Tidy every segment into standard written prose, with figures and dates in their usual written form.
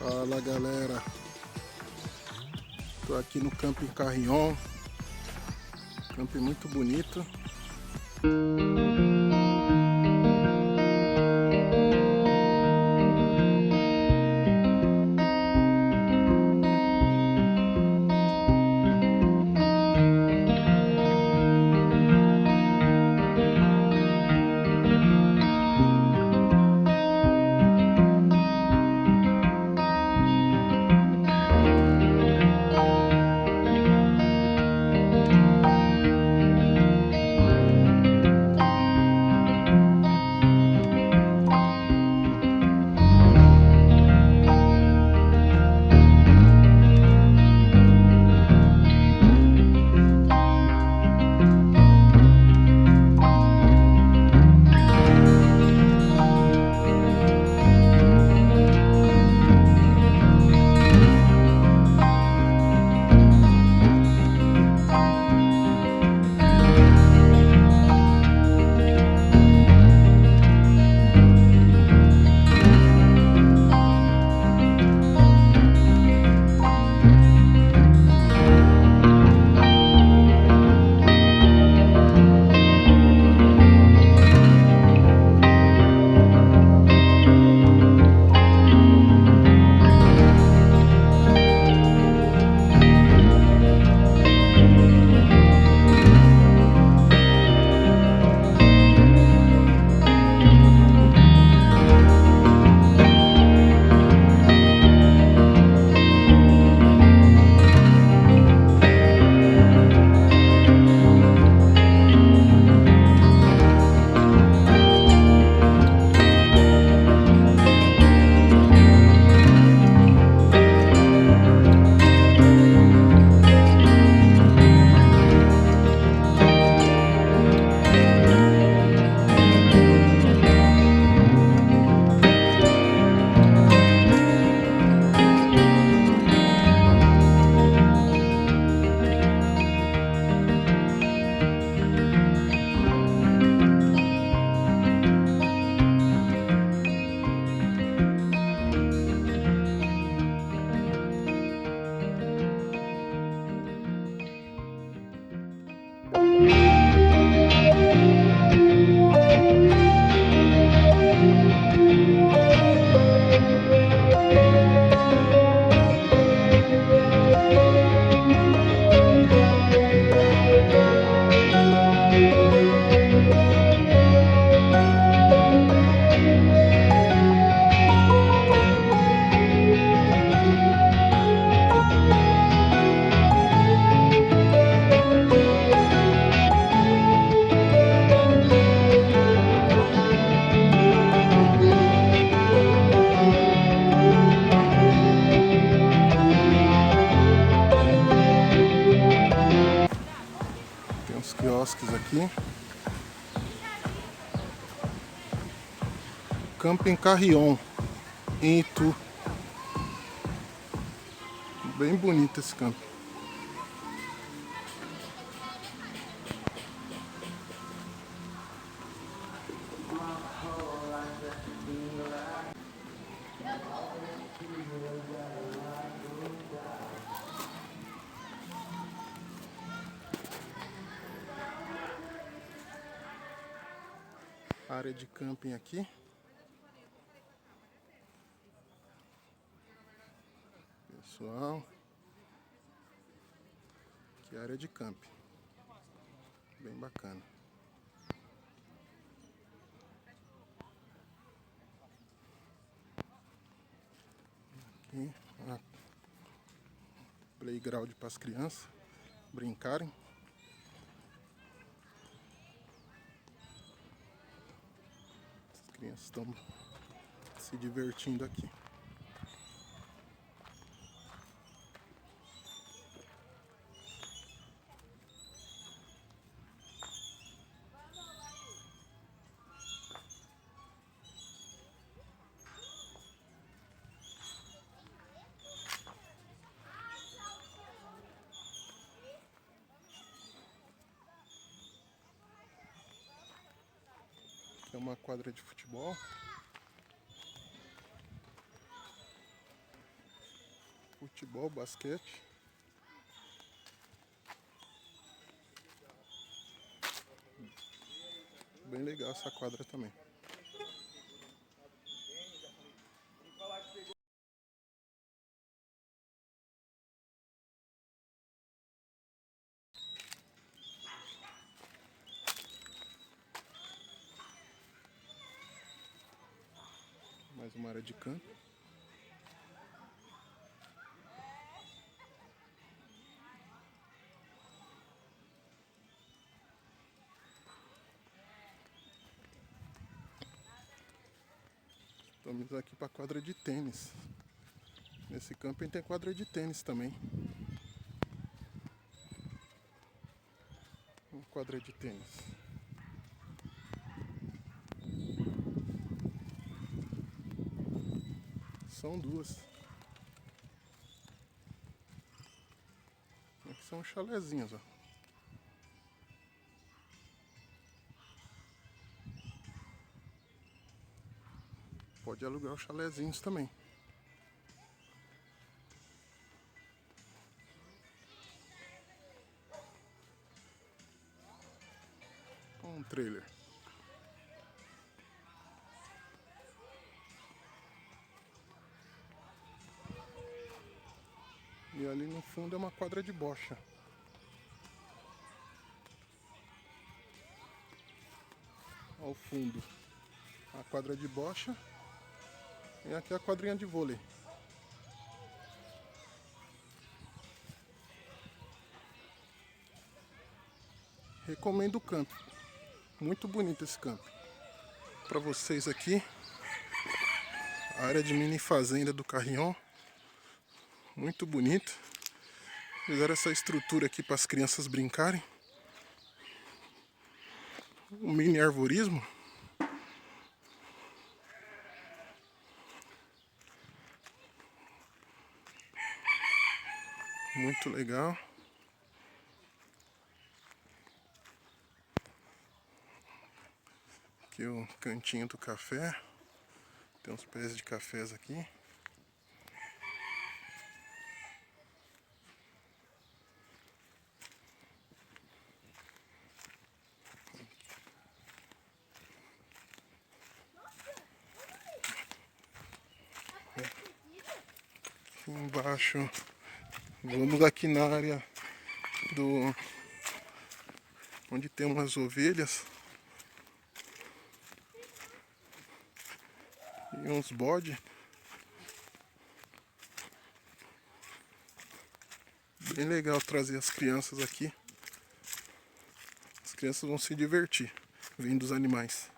Fala galera, tô aqui no Camping Carrion, camping muito bonito. Tem uns quiosques aqui. Camping Carrion, em Itu. Bem bonito esse camping. Área de camping aqui. Pessoal, que área de camping. Bem bacana. Aqui, a playground para as crianças brincarem. As crianças estão se divertindo aqui. Aqui é uma quadra de futebol. Futebol, basquete. Bem legal essa quadra também. Mais uma área de campo. Estamos aqui para a quadra de tênis. Nesse camping tem quadra de tênis também. Uma quadra de tênis. São duas. Aqui são chalezinhos, ó. Pode alugar os chalezinhos também. Um trailer. E ali no fundo é uma quadra de bocha. Ao fundo a quadra de bocha. E aqui a quadrinha de vôlei. Recomendo o campo. Muito bonito esse campo. Para vocês aqui, a área de mini fazenda do Carrion. Muito bonito. Fizeram essa estrutura aqui para as crianças brincarem. Um mini arvorismo. Muito legal. Aqui o cantinho do café. Tem uns pés de cafés aqui. Aqui embaixo. Vamos aqui na área do onde tem umas ovelhas e uns bodes. Bem legal trazer as crianças aqui. As crianças vão se divertir vendo os animais.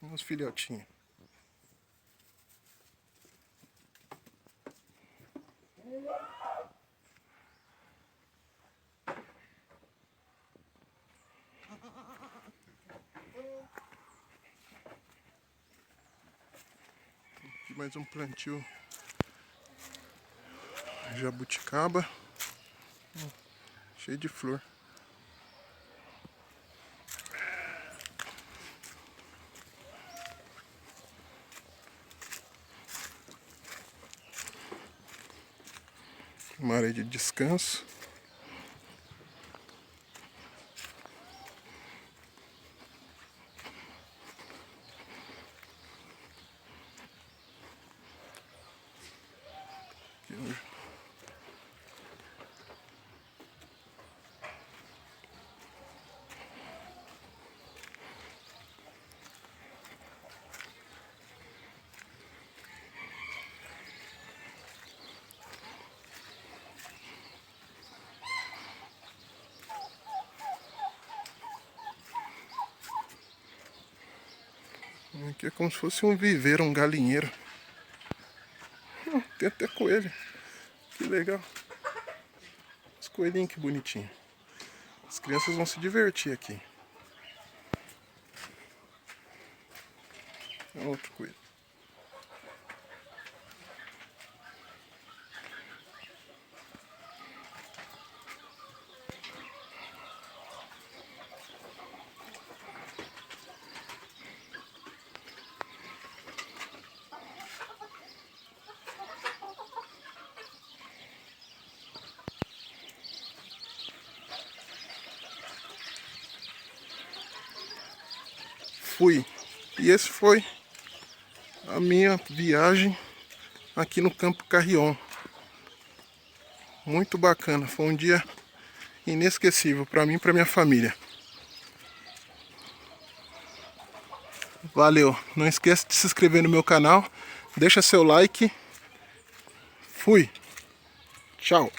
Uns filhotinhos. Aqui mais um plantio jabuticaba, cheio de flor. Uma área de descanso. Aqui é como se fosse um viveiro, um galinheiro. Tem até coelho. Que legal. Os coelhinhos, que bonitinho. As crianças vão se divertir aqui. É outro coelho. Fui. E esse foi a minha viagem aqui no Campo Carrion. Muito bacana, foi um dia inesquecível para mim e para minha família. Valeu, não esqueça de se inscrever no meu canal, deixa seu like. Fui. Tchau.